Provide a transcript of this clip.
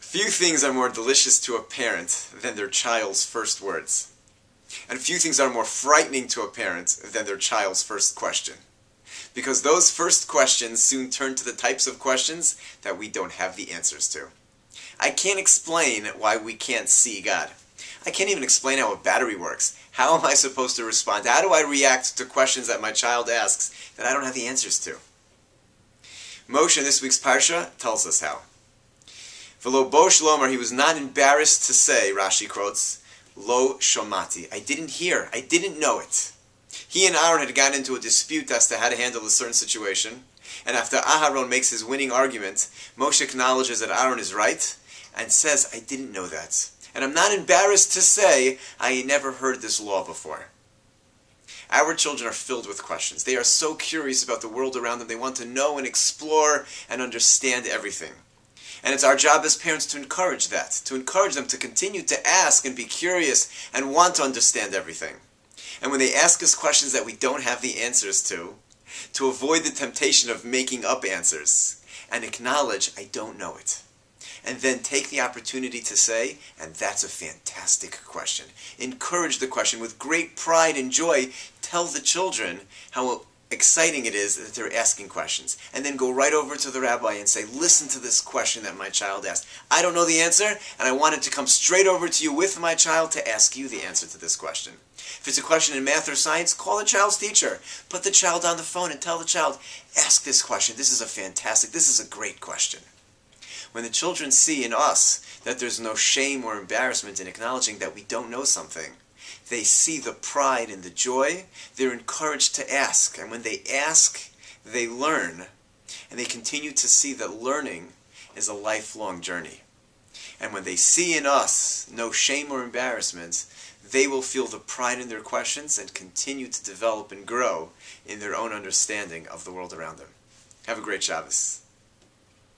Few things are more delicious to a parent than their child's first words. And few things are more frightening to a parent than their child's first question. Because those first questions soon turn to the types of questions that we don't have the answers to. I can't explain why we can't see God. I can't even explain how a battery works. How am I supposed to respond? How do I react to questions that my child asks that I don't have the answers to? Moshe in this week's Parsha tells us how. V'lo bo shlomer, he was not embarrassed to say, Rashi quotes, Lo shomati, I didn't hear, I didn't know it. He and Aaron had gotten into a dispute as to how to handle a certain situation, and after Aharon makes his winning argument, Moshe acknowledges that Aaron is right, and says, I didn't know that. And I'm not embarrassed to say, I never heard this law before. Our children are filled with questions. They are so curious about the world around them. They want to know and explore and understand everything. And it's our job as parents to encourage that, to encourage them to continue to ask and be curious and want to understand everything. And when they ask us questions that we don't have the answers to avoid the temptation of making up answers and acknowledge, I don't know it. And then take the opportunity to say, and that's a fantastic question. Encourage the question with great pride and joy. Tell the children how exciting it is that they're asking questions. And then go right over to the rabbi and say, listen to this question that my child asked. I don't know the answer, and I wanted to come straight over to you with my child to ask you the answer to this question. If it's a question in math or science, call the child's teacher. Put the child on the phone and tell the child, ask this question. This is a great question. When the children see in us that there's no shame or embarrassment in acknowledging that we don't know something, they see the pride and the joy, they're encouraged to ask. And when they ask, they learn. And they continue to see that learning is a lifelong journey. And when they see in us no shame or embarrassment, they will feel the pride in their questions and continue to develop and grow in their own understanding of the world around them. Have a great Shabbos.